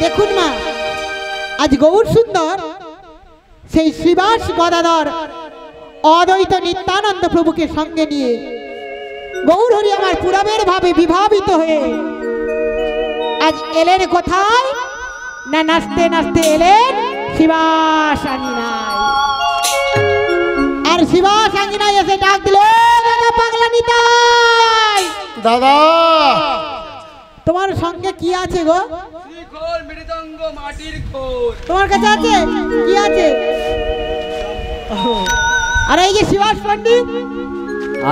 দেখুন মা, আজ গৌর সুন্দর সেই শ্রীবাস গদাধর অদ্বৈত নিত্যানন্দ প্রভুকে সঙ্গে নিয়ে গৌর হরি আমার পুরাবের ভাবে বিভাবিত হয়ে আজ এলেন কোথায় না, নাচতে নাচতে এলেন শিবাস আঙিনায়। আর শিবাস আঙিনায় এসে ডাক দিল, দাদা পাগলা নিতাই। দাদা তোমার সঙ্গে কি আছে গো? খোল মৃদঙ্গ মাটির খোল তোমার কাছে আছে কি আছে? আর এই যে শিবাস পণ্ডিত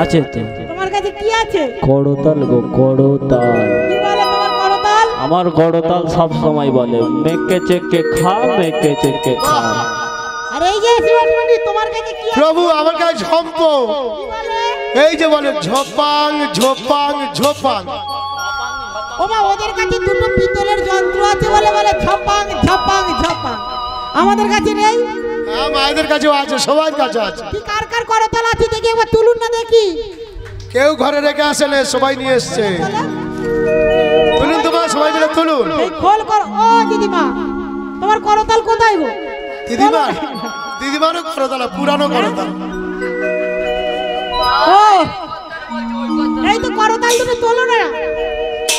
আছে তো। তোমার কাছে কি আছে? করতাল গো করতাল। কি বলে তোমার করতাল? আমার করতাল সব সময় বলে মেকে চেকে খা, মেকে চেকে খা। আর এই যে শিবাস পণ্ডিত তোমার কাছে কি আছে? প্রভু আমার কাছে ঝম্প, কি বলে? এই যে বলে ঝোপাং ঝোপাং ঝোপাং। ওমা ওদের কাছে দুটো পিতলের যন্ত্র আছে বলে বলে ঝপাং ঝপাং ঝপাং। আমাদের কাছে নেই। হ্যাঁ মায়েদের কাছেও আছে, সবার কাছে আছে। কি কার কার করতাল আছে দেখি একবার তুলুন না দেখি। কেউ ঘরে রেখে আসে না, সবাই নিয়ে এসছে। তুলুন তোমরা সবাই মিলে তুলুন। এই খোল কর। ও দিদিমা তোমার করতাল কোথায় গো? দিদিমা দিদিমারও করতাল, পুরানো করতাল। ও এই তো করতাল দুটো তোলো না।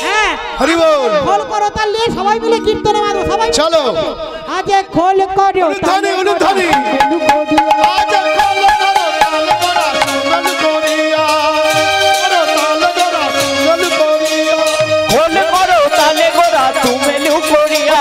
হ্যাঁ হরি বল। খোল করতাল নিয়ে সবাই মিলে কীর্তনে মারো সবাই। চলো আজ খোল করো অনুধ্বনি অনুধ্বনি। আজ খোল করো তাল করা সুমন করিয়া, করো তাল করা সুমন করিয়া। খোল করো তালে গোরা তুমি লু করিয়া।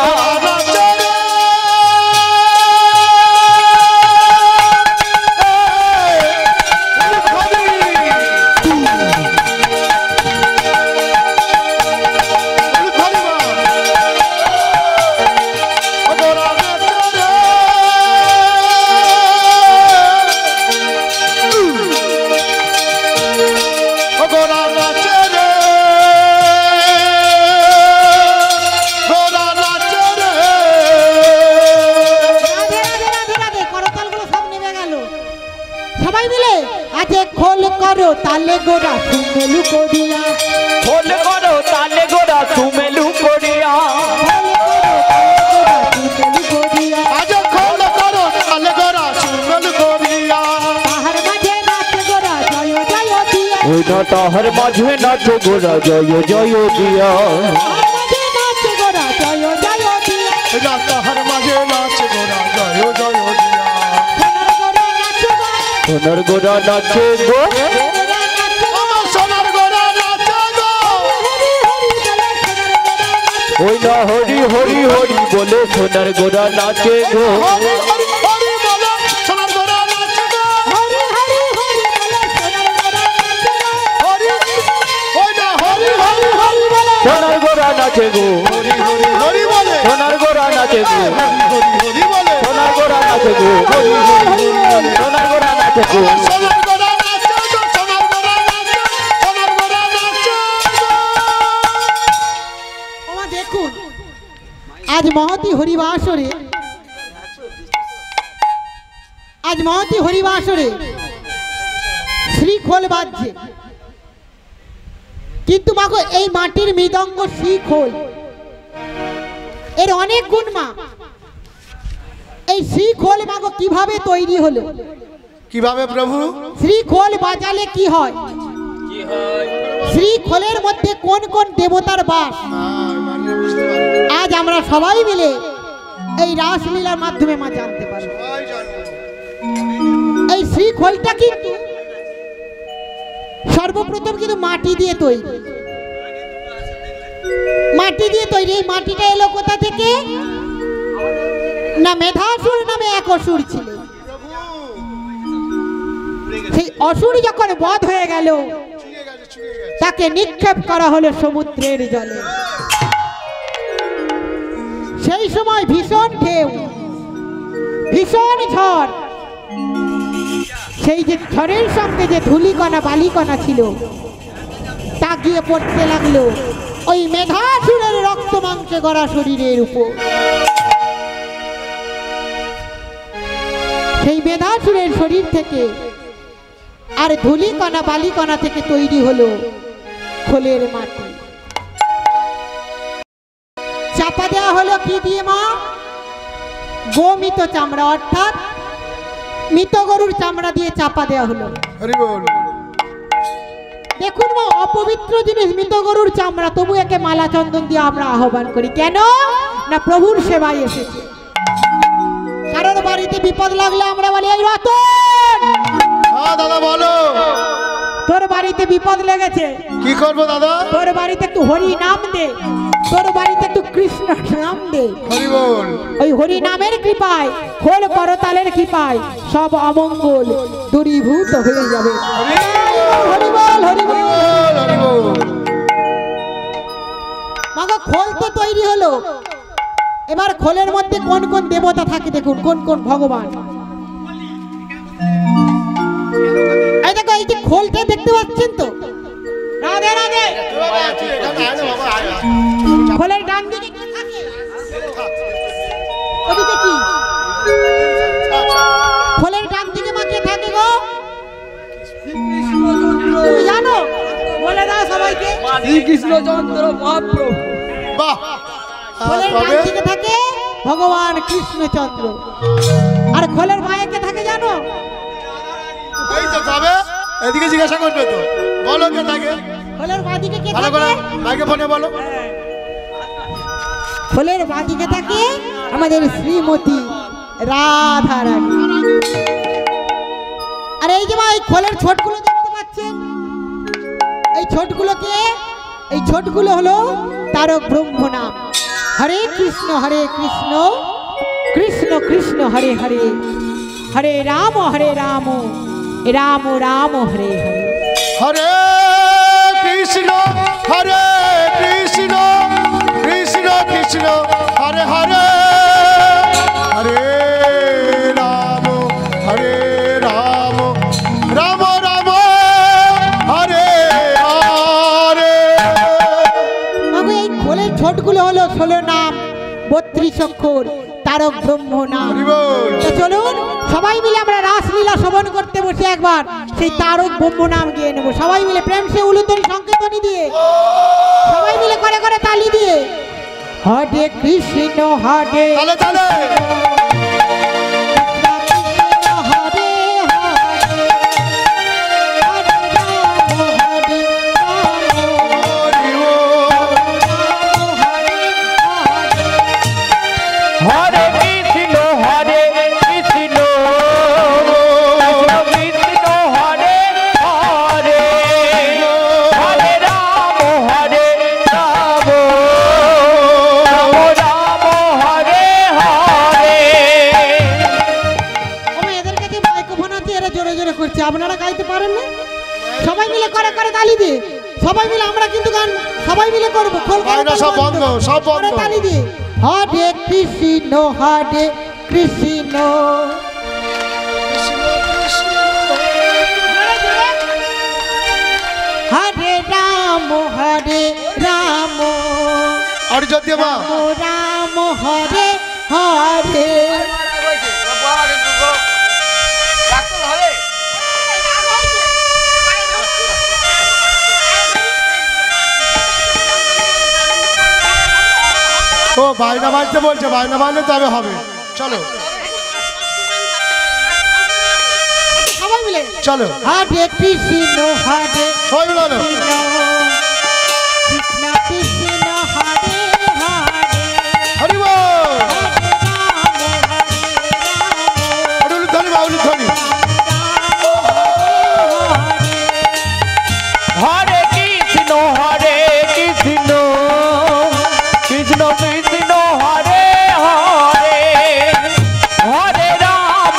তালে গোড়া সুমেলু করিয়া, খোল করো তালে গোরা তুমি লু করিয়া। আজ খোল করো তাল করা সুমন করিয়া। তাহার মাঝে নাচে গোড়া জয় জয় দিয়া, ওই না তাহার মাঝে নাচো গোরা জয় জয় দিয়া। মাঝে নাচে গোড়া জয় জয় দিয়া, এটা তাহার মাঝে নাচ গোরা জয় জয় দিয়া। সোনার গোড়া নাচো গো, সোনার গোরা নাচে গো, আমার সোনার গোরা নাচে গো। ওই না হরি হরি হরি বলে সোনার গোরা নাচে গো। হরি হরি হরি বলো সোনার গোরা নাচে গো। হরি হরি হরি বলে সোনার গোড়া নাচে গো, হরি ওই না হরি হরি হরি বলো সোনার গোরা নাচে গো, হরি হরি হরি বলে সোনার গোরা নাচে গো, হরি হরি বলে সোনার গোরা নাচে গো, সোনার গোরা নাচে গো। সোনার গোরা নাচে গো, সোনার গোরা নাচে, সোনার গোরা নাচে গো। ওমা দেখুন আজ মহতি হরিবাসরে, আজ মহতি হরিবাসরে শ্রী খোল বাজছে, কিন্তু মাগো এই মাটির মৃদঙ্গ শ্রী খোল এর অনেক গুণ মা। এই শ্রী খোল মাগো কিভাবে তৈরি হলো? কিভাবে প্রভু? শ্রী খোল বাজালে কি হয়? শ্রী খোলের মধ্যে কোন কোন দেবতার বাস আজ আমরা সবাই মিলে এই রাসলীলার মাধ্যমে মা জানতে পারি। এই শ্রী খোলটা কিন্তু সর্বপ্রথম কিন্তু মাটি দিয়ে তৈরি, মাটি দিয়ে তৈরি। এই মাটিটা এলো কোথা থেকে? না মেধাসুর নামে এক অসুর ছিল, সেই অসুর যখন বধ হয়ে গেল তাকে নিক্ষেপ করা হলো সমুদ্রের জলে। সেই সময় ভীষণ ঢেউ, ভীষণ ঝড়, সেই যে ঝড়ের সঙ্গে যে ধূলিকণা বালিকণা ছিল তা গিয়ে পড়তে লাগলো ওই মেধাসুরের রক্ত মাংসে গড়া শরীরের উপর। সেই মেধাসুরের শরীর থেকে আর ধূলিকণা বালিকণা থেকে তৈরি হলো খোলের মাটি। চাপ চাপা দেওয়া হলো কি দিয়ে মা? গোমিত চামড়া, অর্থাৎ মৃত গরুর চামড়া দিয়ে চাপা দেওয়া হলো। হরি বল। দেখুন মা, অপবিত্র জিনিস মৃত গরুর চামড়া, তবু একে মালা চন্দন দিয়ে আমরা আহ্বান করি। কেন না? প্রভুর সেবায় এসেছে। কারোর বাড়িতে বিপদ লাগলে আমরা বলি, এই রতন, হ্যাঁ দাদা বলো। তোর বাড়িতে বিপদ লেগেছে, কি করবো দাদা? তোর বাড়িতে একটু হরি নাম দে, তোর বাড়িতে একটু কৃষ্ণ নাম দে। হরি বল। ওই হরি নামের কৃপায়, খোল করতালের কৃপায় সব অমঙ্গল দূরীভূত হয়ে যাবে। হরি বল, হরি বল। হরি বল। মাগো, খোল তো তৈরি হলো, এবার খোলের মধ্যে কোন কোন দেবতা থাকে দেখুন, কোন কোন ভগবান। এই দেখো, এই যে খোলটা দেখতে পাচ্ছেন তো, রাধে রাধে। খোলের ডান দিকে কে থাকে? ওদিকে কি? খোলের ডান দিকে মা কে থাকে গো? তুমি জানো? বলে দাও সবাইকে। শ্রীকৃষ্ণচন্দ্র মহাপ্রভু। বাহ। খোলের ডান তবে দিকে থাকে ভগবান কৃষ্ণচন্দ্র, আর খোলের বাঁয়ে কে থাকে জানো? এই তো তবে এদিকে জিজ্ঞাসা করবে তো, বলো কে থাকে? খোলের বাঁ দিকে কে ভালো করে থাকে? মাইকে ফোনে বলো। খোলের বাঁ দিকে থাকে আমাদের শ্রীমতী রাধা রানী। আর এই যে মা, এই খোলের ছোটগুলো দেখতে পাচ্ছেন, এই ছোটগুলোকে, এই ছোটগুলো হলো তারক ব্রহ্ম নাম। হরে কৃষ্ণ কৃষ্ণ কৃষ্ণ হরে হরে, হরে রাম রাম রাম হরে হরে। হরে কৃষ্ণ কৃষ্ণ কৃষ্ণ হরে হরে, হরে রাম রাম রাম রাম হরে হরে। মাগো, এই খোলের ছোটগুলো হলো 16 নাম, 32 অক্ষর, তারক ব্রহ্ম নাম। হরি বল। তো চলুন সবাই মিলে আমরা রাসলীলা শ্রবণ করতে বসে একবার সেই তারক ব্রহ্ম নাম গিয়ে নেবো। সবাই মিলে প্রেম সে উলুধ্বনি সংকেতনী দিয়ে, সবাই মিলে করে করে তালি দিয়ে, হরে কৃষ্ণ হরে তালে তালে। হরে হরে হরে হরে কৃষ্ণ হরে কৃষ্ণ কৃষ্ণ হরে হরে, হরে রাম রাম রাম হরে হরে। আমি এদের কাছে মাইক্রোফোন আছে, এরা জোরে জোরে করছে, আপনারা গাইতে পারেন না? সবাই মিলে করে করে তালি দিয়ে, সবাই মিলে আমরা কিন্তু গান সবাই মিলে করবো। খোল করে বাইরে সব বন্ধ, সব বন্ধ। করে তালি দিয়ে, হরে কৃষ্ণ হরে কৃষ্ণ। হরে রাম রাম আর যদি মা রাম হরে হরে। ও বাইনা বাজতে বলছে, বাইনা বাজলে তবে হবে। চলো সবাই মিলে চলো হরে কৃষ্ণ হরে সবাই মিলে বলো। কৃষ্ণ কৃষ্ণ হরে হরে, হরি বল। হরে রাম উলুধ্বনি মা, উলুধ্বনি। হরে কৃষ্ণ কৃষ্ণ কৃষ্ণ কৃষ্ণ হরে হরে, হরে রাম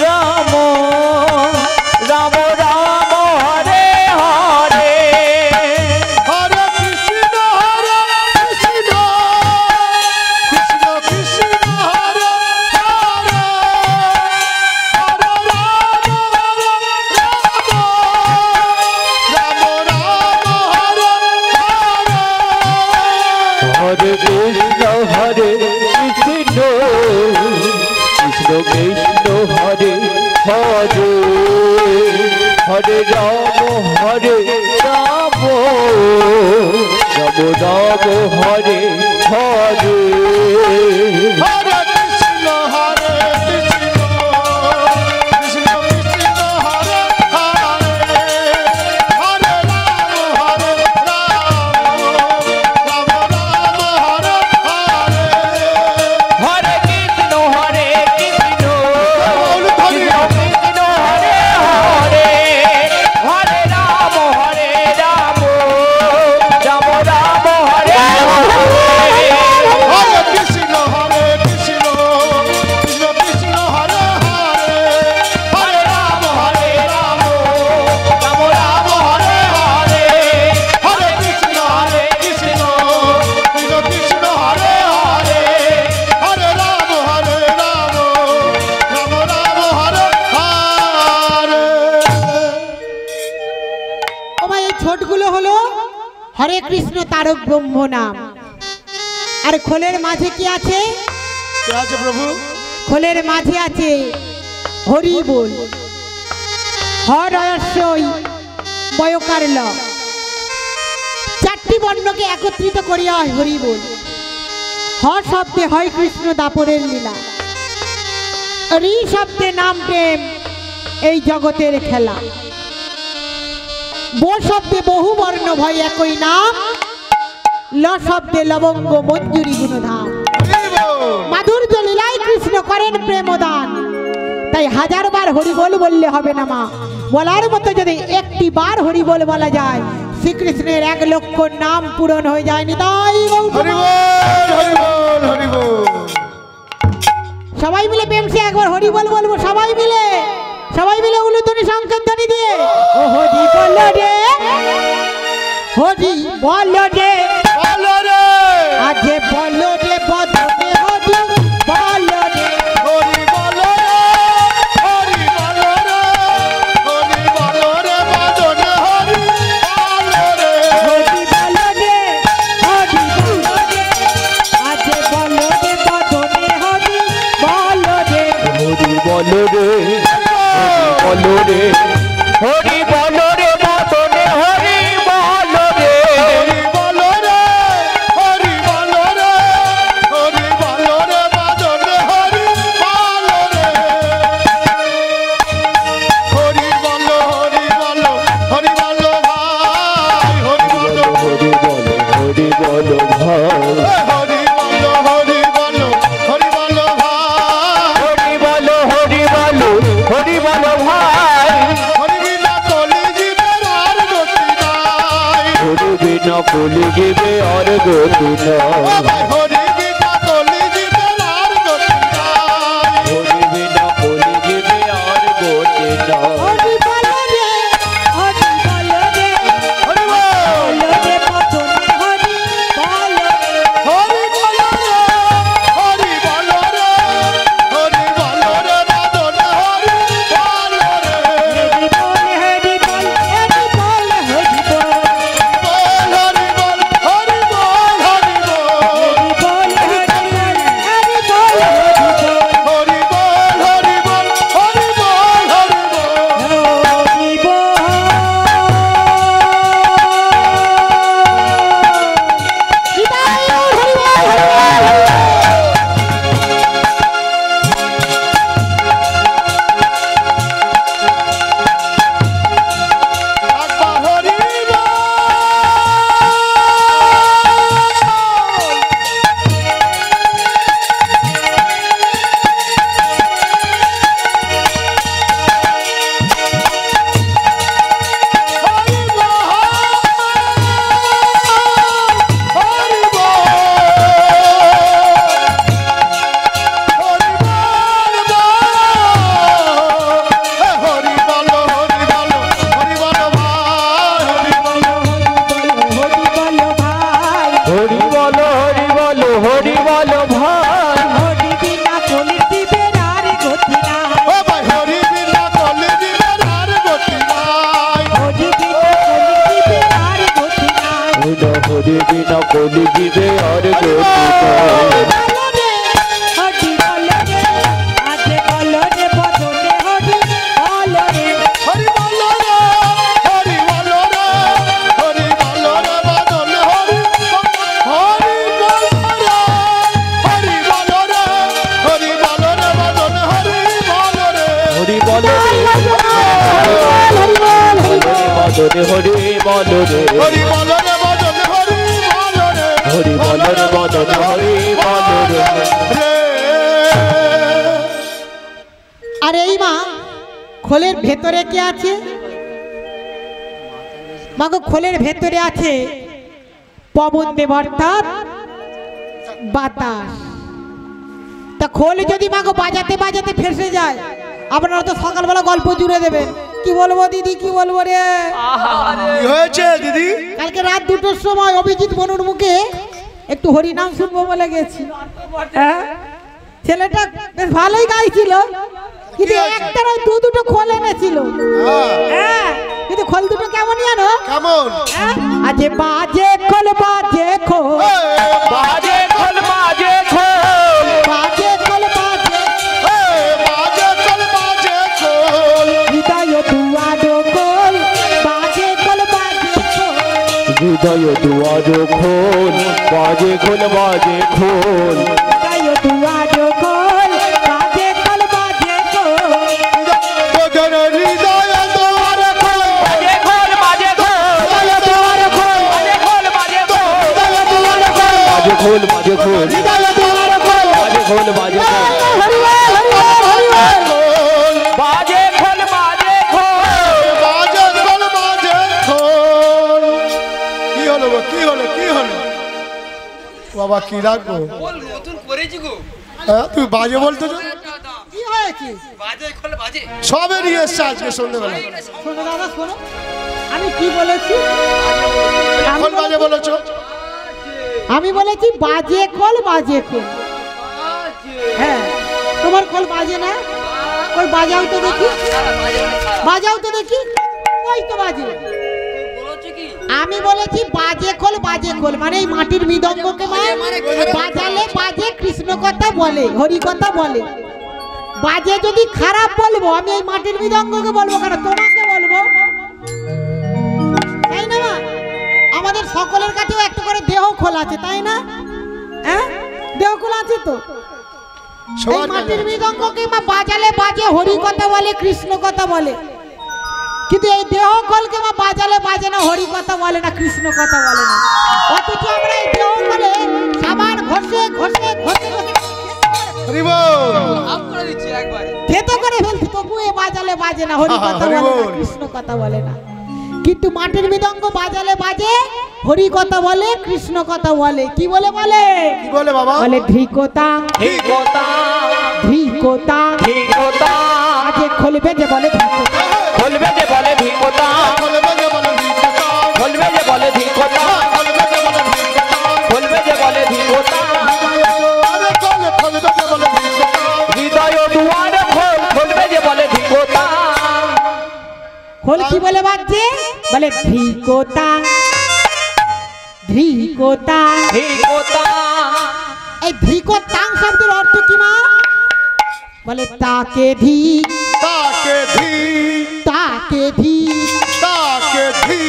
রাম রাম রাম হরে হরে। হরে কৃষ্ণ কৃষ্ণ কৃষ্ণ কৃষ্ণ হরে হরে, হরে রাম রাম রাম হরে হরে। হরে কৃষ্ণ কৃষ্ণ কৃষ্ণ কৃষ্ণ হরে হরে, হরে রাম রাম রাম রাম রাম হরে হরে হরে কৃষ্ণ হরে কৃষ্ণ কৃষ্ণ কৃষ্ণ হরে হরে হরে রাম হরে রাম রাম রাম হরে হরে হরে কৃষ্ণ হরে কৃষ্ণ বলু ধরি কৃষ্ণ হরে হরে হরে রাম রাম রাম হরে হরে হরে কৃষ্ণ হরে কৃষ্ণ কৃষ্ণ কৃষ্ণ হরে হরে হরে রাম রাম রাম হরে হরে হরে কৃষ্ণ কৃষ্ণ কৃষ্ণ হরে হরে হরে রাম রাম রাম হরে হরে। ওমা এই ছোটগুলো হলো হরে কৃষ্ণ তারক ব্রহ্ম নাম। আর খোলের মাঝে কি আছে? কে আছে প্রভু? খোলের মাঝে আছে হরি বল, হরস্যই বয়কার ল, চারটি বর্ণকে একত্রিত করিয়া হয় হরি বল। হ শব্দে হয় কৃষ্ণ দাপরের লীলা, রি শব্দে নাম প্রেম এই জগতের খেলা, বো শব্দে বহু বর্ণ ভয় একই নাম, ল শব্দে লবঙ্গ মঞ্জুরি গুণধাম। মাধুর্য লীলায় কৃষ্ণ করেন প্রেমদান, তাই হাজারবার হরিবোল বললে হবে না মা, বলার মতো যদি একটি বার হরিবোল বলা যায় শ্রীকৃষ্ণের 1 লক্ষ নাম পূরণ হয়ে যায়। নিতাই গৌতম। হরি বল হরি বল হরি বল। সবাই মিলে প্রেম সে একবার হরিবোল বলবো, সবাই মিলে উলুধ্বনি সংকীর্তনী দিয়ে ও হরি বল রে, হরি বল রে, বলো রে আজে বল রে বদনে হরি বল রে, হরি বলো রে হরি বলো রে হরি বলো রে বাদনে হরি বলো রে হরি বল রে, হরি বল রে, আজে বল রে বদনে হরি বল রে। হরি বলো রে বলো রে হরি বলো রে বদনে হরি বলো রে হরি বলো রে হরি বলো রে হরি বলো রে বাদনে হরি বলো রে হরি বলো হরি বলো ভাই হরি বলো হরি বলো হরি বলো ভাই হরি বলো হরি বলো হরি বলো ভাই হরি বলো হরি বলো হরি বলো ভাই হরি বিনা কলি জীবের আর গতি নাই হরি বিনা কলি গিবে আর গতি ও নাই ভাই হরি বিনা কলি জীবের আর গতি নাই হরি বিনা কলি গিবে আর গতি নাই হরি বল রে, হরি বল রে, হরি বল বল রে বদনে হরি বল রে। হরি বলো রে হরি বলো রে হরি বলো রে বাদনে হরি বলো রে হরি বল, হরি বল, হরি বল, হরি বল। বল হরি বল হরি বল হরি বল রে হরি বল রে হরি বল রে বদন হরি বল রে হরি বল রে বদন হরি বল রে রে আর এই মা খোলের ভেতরে কে আছে? মাগো খোলের ভেতরে আছে পবন দেব অর্থাৎ বাতাস। তা খোল যদি মাগো বাজাতে বাজাতে ফেসে যায়, আপনারা তো সকালবেলা গল্প জুড়ে দেবেন। কি বলবো দিদি, কি বলবো রে? কি হয়েছে দিদি? কালকে রাত 2টোর সময় অভিজিৎ বনুর মুখে একটু হরিনাম শুনবো বলে গেছি। হ্যাঁ, ছেলেটা বেশ ভালোই গাইছিল, কিন্তু একটা নয় দুটো খোল এনেছিল। হ্যাঁ, কিন্তু খোল দুটো কেমন জানো? কেমন? আজে বাজে খোল বাজে খোল বাজে খোল বাজে খোল বাজে খোল বাজে বাজে খোল বাজে খোল হৃদয় দুয়ার খোল বাজে খোল বাজে খোল হৃদয় দুয়ার খোল বাজে খোল বাজে খোল হৃদয় দুয়ার খোল বাজে খোল বাজে খোল তোদের হৃদয় দ্বার খোল বাজে খোল বাজে খোল হৃদয় দুয়ার খোল বাজে খোল বাজে খোল হৃদয় দুয়ার খোল বাজে খোল বাজে খোল হৃদয় দুয়ার খোল বাজে খোল বাজে খোল হরি বল হরি বল হরি বল খোল বাজে খোল বাজে খোল বাজে খোল বাজে খোল। কি হলো গো? কি হলো? কি হলো বাবা? কি রাখবো? বল নতুন করেছি গো। হ্যাঁ, তুমি বাজে বলতে কি হয়েছে? বাজে খোল বাজে। সবে নিয়ে এসছে আজকে সন্ধ্যেবেলা। শোনো দাদা শোনো, আমি কি বলেছি? আমি খোল বাজে বলেছো? আমি বলেছি বাজে খোল বাজে খোল। হ্যাঁ, তোমার খোল বাজে না? ওই বাজাও তো দেখি, বাজাও তো দেখি, ওই তো বাজে। আমি বলেছি বাজে খোল বাজে খোল, মানে এই মাটির মৃদঙ্গকে বাজালে বাজে কৃষ্ণ কথা বলে, হরি কথা বলে। বাজে যদি খারাপ বলবো, আমি এই মাটির মৃদঙ্গকে বলবো কেন, তোমাকে বলবো, তাই না মা? আমাদের সকলের কাছেও একটা করে দেহ খোল আছে, তাই না? হ্যাঁ, দেহ খোল আছে তো। এই সবার মাটির মৃদঙ্গকে মা বাজালে বাজে হরি কথা বলে, কৃষ্ণ কথা বলে। কিন্তু এই দেহ খোলকে মা বাজালে বাজে না, হরি কথা বলে না, কৃষ্ণ কথা বলে না। অথচ আমরা এই দেহ খোলে সাবান ঘষে ঘষে ঘষে ঘষে হরি বল। আপ করে দিচ্ছি একবারে। থেতো করে ফেলছি, তবু এ বাজালে বাজে না, হরি কথা হরি বলে না, বল। কৃষ্ণ কথা বলে না। কিন্তু মাটির মৃদঙ্গ বাজালে বাজে হরি কথা বলে, কৃষ্ণ কথা বলে। কি বলে বলে? কি বলে বাবা? বলে ধিকোতা ঠিকতা ধিকোতা ঠিকতা আজে খোলবে যে বলে ধিকোতা। খোলবে যে বলে ঠিকতা খোলবে যে বলে ভিক্ষতা, খোলবে যে বলে ঠিকতা খোলবে যে বলে ভিক্ষতা, খোলবে যে বলে ঠিকতা আরে খোল, খোলবে যে বলে ভিক্ষতা। হৃদয় দুয়ার খোল খোলবে যে বলে ঠিকতা খোল কি বলে বাজছে? বলে ধিকোতা ধিকোতা। ঠিকতা এই ধিকোতাং শব্দের অর্থ কি মা? বলে তাকে ধি তাকে ধি, তাকে ধি। তাকে ধি,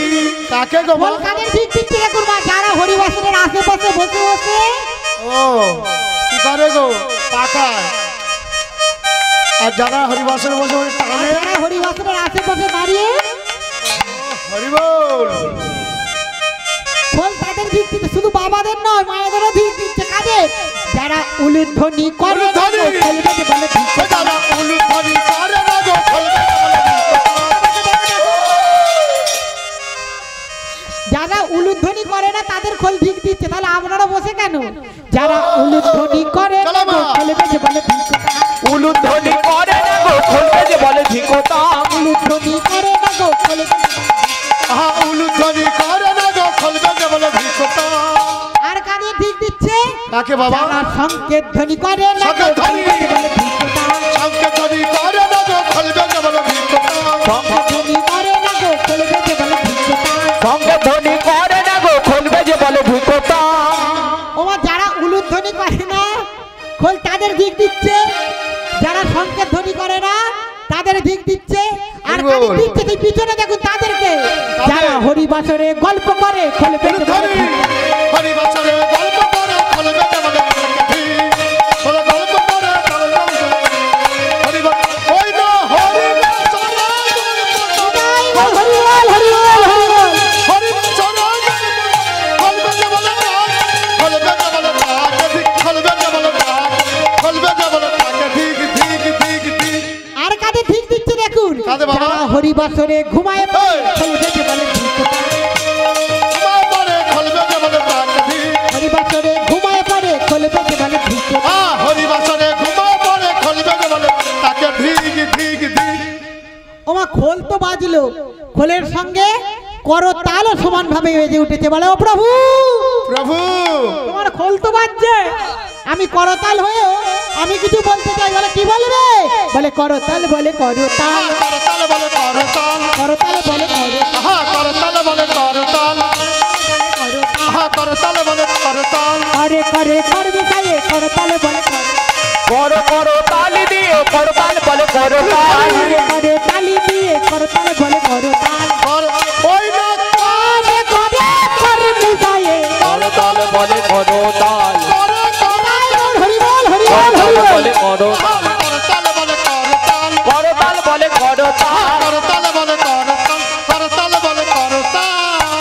তাকে গো খোল মা। কাদের ঠিক দিচ্ছে দেখুন মা, যারা হরিবাসনের আশেপাশে বসে বসে ও কি করে গো? তাকায়। আর যারা হরিবাসনে বসে বসে টানে, যারা হরিবাসনের আশেপাশে দাঁড়িয়ে হরি বল। খোল তাদের দিক দিচ্ছে, শুধু বাবাদের নয় মায়েদেরও দিক দিচ্ছে। কাদের? যারা উলুধ্বনি করে উলুধ্বনি। খোলবে যে বলে ধিকোতা। যারা উলুধ্বনি করে না গো, খোলবে যে বলে ভিক্ষতা। যারা উলুধ্বনি করে না তাদের খোল ঠিক দিচ্ছে, তাহলে আপনারা বসে কেন? যারা উলুধ্বনি করে না চলো মা। খোলবে যে বলে ধিকোতা। উলুধ্বনি করে না গো খোলবে যে বলে ঠিকতা উলুধ্বনি করে না গো খোলবে যে বলে ধিকোতা। আহা, উলুধ্বনি করে না গো, খোলবে যে বলে ভিক্ষতা। আর কাদের ঠিক দিচ্ছে? কাকে বাবা? যারা সংকেত ধ্বনি করে না গো সংকেত ধ্বনি। খোলবে যে বলে ধিকোতা। সংকেতনি করে না গো, খোলবে যে বলে ভিক্ষতা। সংকেত ধ্বনি করে না গো খোলবে যে বলে ধিকোতা। সঙ্গে ধ্বনি করে না গো খোলবে যে বলে ঠিকতা ওমা যারা উলুধ্বনি করে না খোল তাদের দিক দিচ্ছে, যারা সংকেত ধ্বনি করে না তাদের দিক দিচ্ছে। আর হরি কাদের বল। দিচ্ছে সেই পিছনে দেখুন তাদেরকে, যারা হরিবাসরে গল্প করে খোলবে যে বলে উলুধ্বনি, ধিকোতা। হরিবাসনে গল্প করে, খোলবে যে বলে ভিক্ষতি। খোলে গল্প করে, খোলবে যে বলে হরিবাস। ওই না হরিবাসনে গল্প করে। হরি বল হরি বল হরি হরিবাসরে ঘুমায় পড়ে খোলবে যে বলে ভিক্ষে ঘুমায় পড়ে খোলবে যে বলে প্রাণ ভিক। হরিবাসরে ঘুমায় পড়ে খোলবে যে বলে ভিক্ষে হরিবাসরে ঘুমায় পড়ে খোলবে যে বলে তাকে ভিক ভিক ভিক। ওমা খোল তো বাজলো, খোলের সঙ্গে করতালও সমান ভাবে বেজে উঠেছে। বলে ও প্রভু, প্রভু তোমার খোল তো বাজছে, আমি করতাল হয়েও আমি কিছু বলতে চাই। বলে কি বলবে? বলে করতাল বলে করতাল, করতাল বলে করতাল, করতাল বলে করতাল, করতাল বলে করতাল, করতাল বলে করতাল। করে করে কর মিশাইয়ে করতাল বলে করো করো তালি দিয়ে করতাল বলে করতাল, করে করে তালি দিয়ে করতাল বলে করতাল, ওই না করে করে কর মিশাইয়ে করতাল বলে করতাল, হরি বল হরি বল করতাল হরি বল। বলে করতাল, করতাল বলে করতাল, করতাল বলে করতাল,